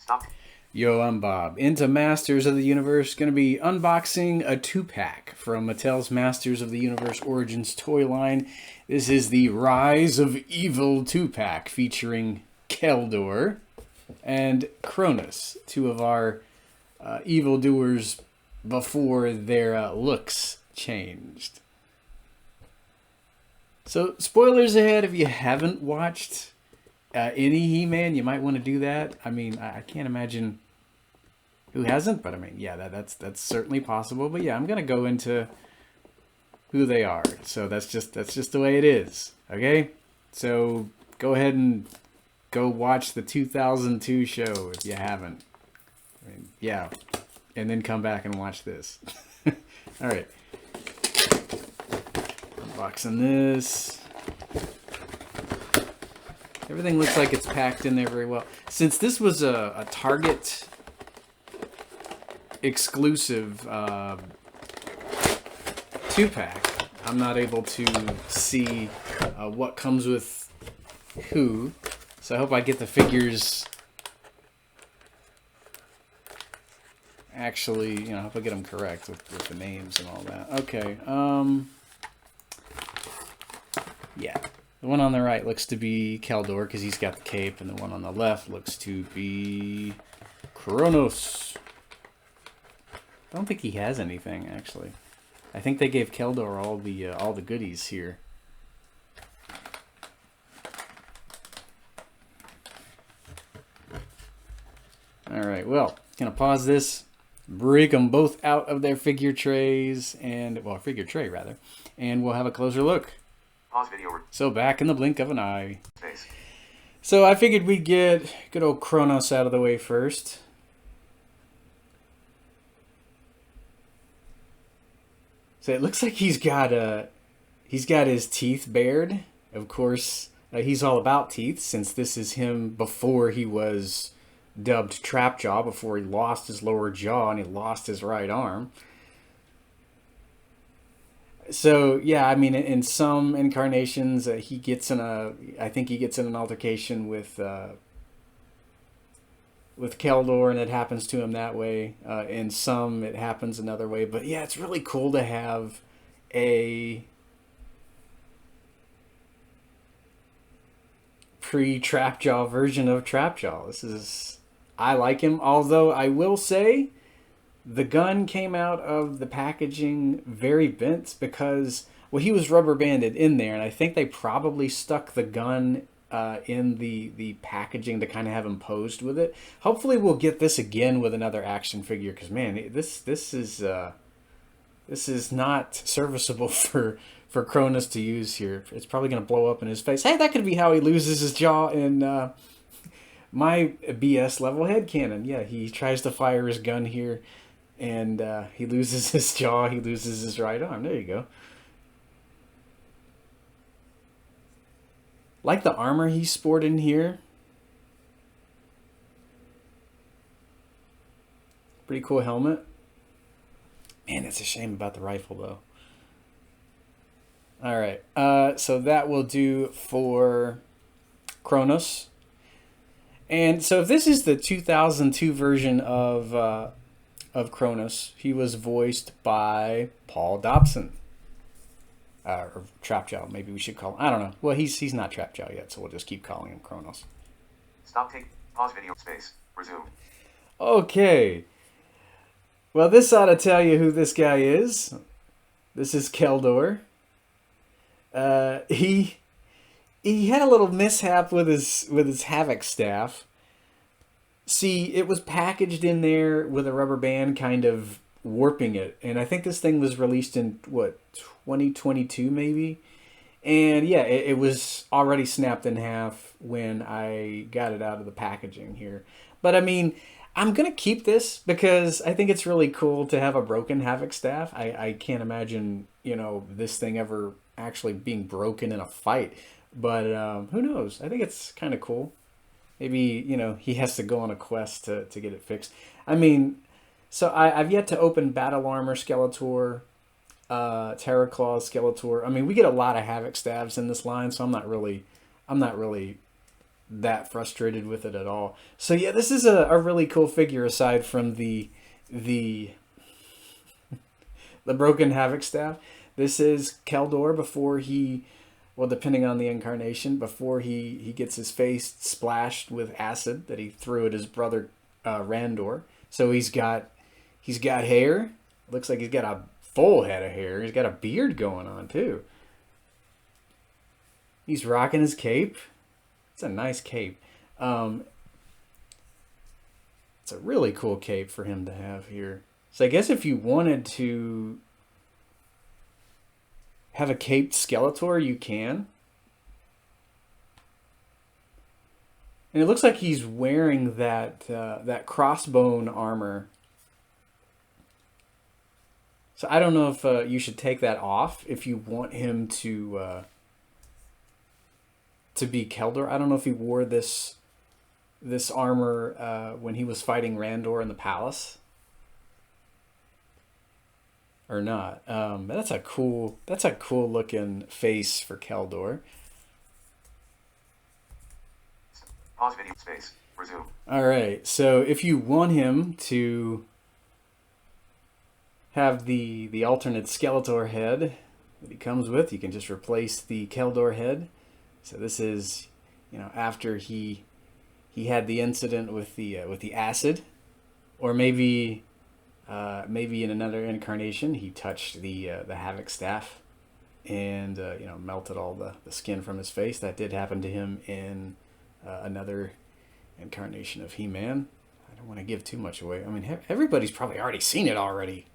Stop. Yo, I'm Bob. Into Masters of the Universe, going to be unboxing a 2-pack from Mattel's Masters of the Universe Origins toy line. This is the Rise of Evil 2-pack featuring Keldor and Kronos, two of our evildoers before their looks changed. So, spoilers ahead if you haven't watched any He-Man, you might want to do that. I mean, I can't imagine who hasn't, but I mean, yeah, that's certainly possible. But yeah, I'm gonna go into who they are. So that's just the way it is. Okay, so go ahead and go watch the 2002 show if you haven't. I mean, yeah, and then come back and watch this. All right, unboxing this. Everything looks like it's packed in there very well. Since this was a Target exclusive 2-pack, I'm not able to see what comes with who. So I hope I get the figures actually, I hope I get them correct with the names and all that. Okay, yeah. The one on the right looks to be Keldor because he's got the cape, and the one on the left looks to be Kronos. I don't think he has anything, actually. I think they gave Keldor all the goodies here. All right, well, gonna pause this, break them both out of their figure trays, and well, figure tray rather, and we'll have a closer look. Pause video. So back in the blink of an eye. Space. So I figured we'd get good old Kronos out of the way first. So it looks like he's got his teeth bared. Of course, he's all about teeth since this is him before he was dubbed Trapjaw, before he lost his lower jaw and he lost his right arm. So yeah, I mean, in some incarnations, he gets in I think he gets in an altercation with Keldor, and it happens to him that way. In some, it happens another way. But yeah, it's really cool to have a pre-Trapjaw version of Trapjaw. I like him, although I will say the gun came out of the packaging very bent because, well, he was rubber banded in there, and I think they probably stuck the gun in the packaging to kind of have him posed with it. Hopefully we'll get this again with another action figure, because man, this is not serviceable for Kronos to use here. It's probably going to blow up in his face. Hey, that could be how he loses his jaw in my BS level headcanon. Yeah, he tries to fire his gun here, and he loses his jaw, he loses his right arm. There you go. Like the armor he's sporting here. Pretty cool helmet. Man, it's a shame about the rifle, though. Alright, so that will do for Kronos. And so if this is the 2002 version of Kronos, he was voiced by Paul Dobson. Or Trapjaw, maybe we should call him. I don't know. Well, he's not Trapjaw yet, so we'll just keep calling him Kronos. Stop. Take. Pause video. Space. Resume. Okay. Well, this ought to tell you who this guy is. This is Keldor. He had a little mishap with his Havoc staff. See, it was packaged in there with a rubber band kind of warping it, and I think this thing was released in 2022 maybe, and yeah, it was already snapped in half when I got it out of the packaging here. But I mean, I'm gonna keep this because I think it's really cool to have a broken Havoc staff. I can't imagine this thing ever actually being broken in a fight, but who knows? I think it's kind of cool. Maybe he has to go on a quest to get it fixed. I mean, so I've yet to open Battle Armor Skeletor, Terror Claw Skeletor. I mean, we get a lot of Havoc staffs in this line, so I'm not really that frustrated with it at all. So yeah, this is a really cool figure aside from the the broken Havoc staff. This is Keldor before he, well, depending on the incarnation, before he gets his face splashed with acid that he threw at his brother Randor. So he's got hair. Looks like he's got a full head of hair. He's got a beard going on too. He's rocking his cape. It's a nice cape. It's a really cool cape for him to have here. So I guess if you wanted to have a caped Skeletor, you can. And it looks like he's wearing that that crossbone armor. So I don't know if you should take that off if you want him to be Keldor. I don't know if he wore this armor when he was fighting Randor in the palace or not. That's a cool looking face for Keldor. Pause video space. Resume. All right. So if you want him to have the alternate Skeletor head that he comes with, you can just replace the Keldor head. So this is, after he had the incident with the acid, or maybe in another incarnation he touched the Havoc staff and melted all the skin from his face. That did happen to him in another incarnation of He-Man. I don't want to give too much away. I mean, everybody's probably already seen it already.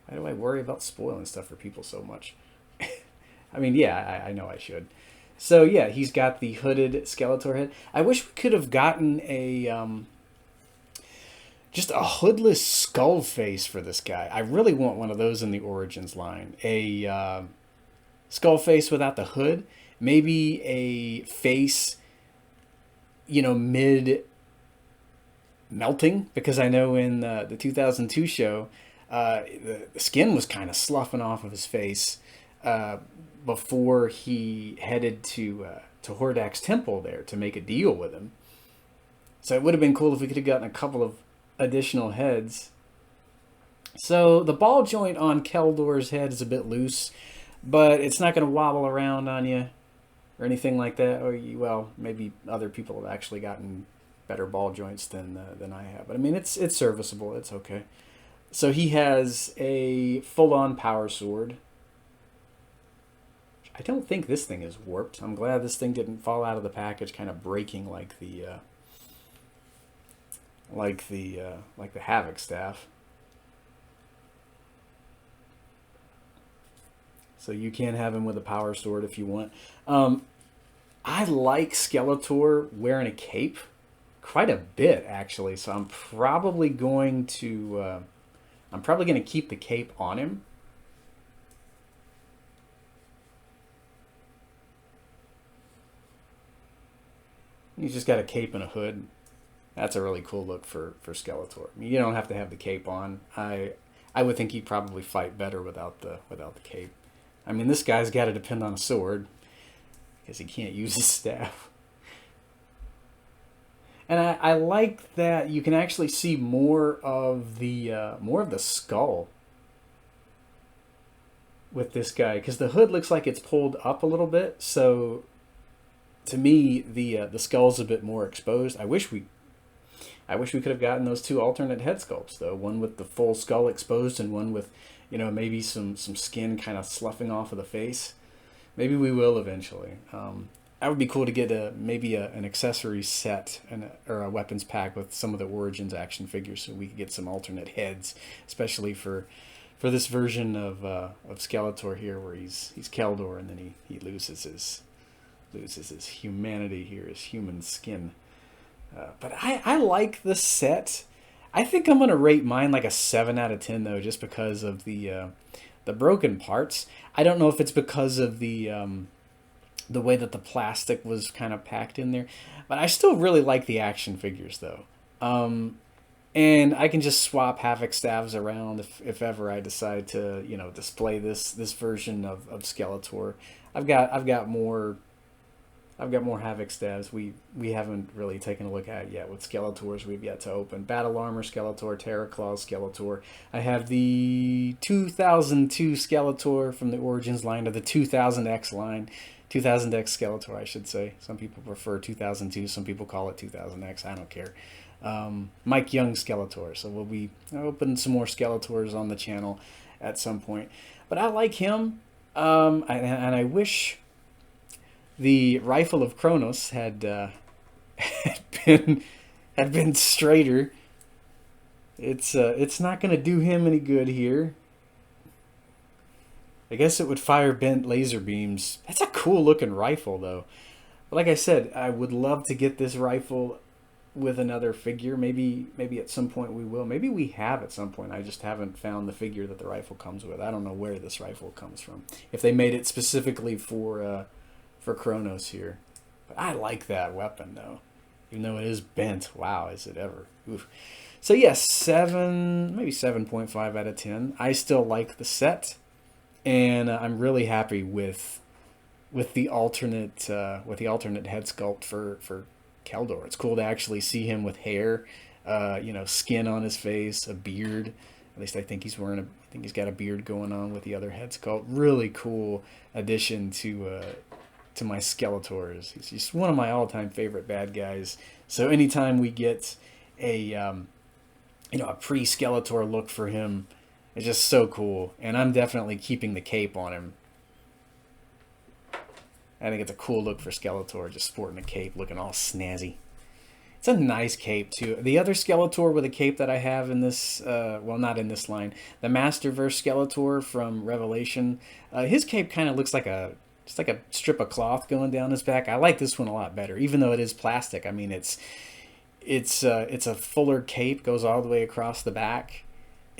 Why do I worry about spoiling stuff for people so much? I mean, yeah, I know I should. So yeah, he's got the hooded Skeletor head. I wish we could have gotten just a hoodless skull face for this guy. I really want one of those in the Origins line. A skull face without the hood. Maybe a face, mid melting, because I know in the 2002 show, the skin was kind of sloughing off of his face before he headed to Hordak's temple there to make a deal with him. So it would have been cool if we could have gotten a couple of additional heads. So the ball joint on Keldor's head is a bit loose, but it's not going to wobble around on you or anything like that. Or well, maybe other people have actually gotten better ball joints than I have. But I mean, it's serviceable. It's okay. So he has a full-on power sword. I don't think this thing is warped. I'm glad this thing didn't fall out of the package, kind of breaking like the Havoc staff. So you can have him with a power sword if you want. I like Skeletor wearing a cape quite a bit, actually. So I'm probably going to keep the cape on him. He's just got a cape and a hood. That's a really cool look for Skeletor. I mean, you don't have to have the cape on. I would think he'd probably fight better without the cape. I mean, this guy's got to depend on a sword because he can't use his staff. And I like that you can actually see more of the skull with this guy, because the hood looks like it's pulled up a little bit. So to me, the skull's a bit more exposed. I wish we could have gotten those two alternate head sculpts though. One with the full skull exposed and one with, maybe some skin kind of sloughing off of the face. Maybe we will eventually. That would be cool to get an accessory set or a weapons pack with some of the Origins action figures, so we could get some alternate heads, especially for this version of Skeletor here, where he's Keldor and then he loses his humanity here, his human skin. But I like the set. I think I'm gonna rate mine like a 7 out of 10 though, just because of the broken parts. I don't know if it's because of the way that the plastic was kind of packed in there, but I still really like the action figures though. And I can just swap Havoc staves around if ever I decide to display this version of Skeletor. I've got more I've got more Havoc stabs we haven't really taken a look at yet with Skeletors we've yet to open. Battle Armor Skeletor, Terra Claws Skeletor. I have the 2002 Skeletor from the Origins line, or the 2000X line. 2000X Skeletor, I should say. Some people prefer 2002, some people call it 2000X. I don't care. Mike Young Skeletor. So we'll be opening some more Skeletors on the channel at some point. But I like him, and I wish the Rifle of Kronos had had been straighter. It's not going to do him any good here. I guess it would fire bent laser beams. That's a cool looking rifle though. But like I said, I would love to get this rifle with another figure. Maybe at some point we will. Maybe we have at some point. I just haven't found the figure that the rifle comes with. I don't know where this rifle comes from. If they made it specifically for Kronos here. But I like that weapon though. Even though it is bent. Wow, is it ever. Oof. So yes, 7.5 out of 10. I still like the set. And I'm really happy with the alternate head sculpt for Keldor. It's cool to actually see him with hair, skin on his face, a beard. At least I think he's got a beard going on with the other head sculpt. Really cool addition to my Skeletors. He's just one of my all-time favorite bad guys. So anytime we get a pre-Skeletor look for him, it's just so cool. And I'm definitely keeping the cape on him. I think it's a cool look for Skeletor, just sporting a cape, looking all snazzy. It's a nice cape, too. The other Skeletor with a cape that I have in this, not in this line, the Masterverse Skeletor from Revelation, his cape kind of looks like just like a strip of cloth going down his back. I like this one a lot better, even though it is plastic. I mean, it's a fuller cape, goes all the way across the back.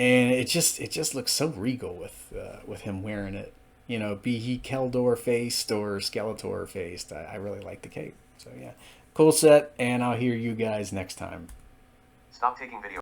And it just looks so regal with him wearing it. Be he Keldor faced or Skeletor faced. I really like the cape. So yeah, cool set, and I'll hear you guys next time. Stop taking video.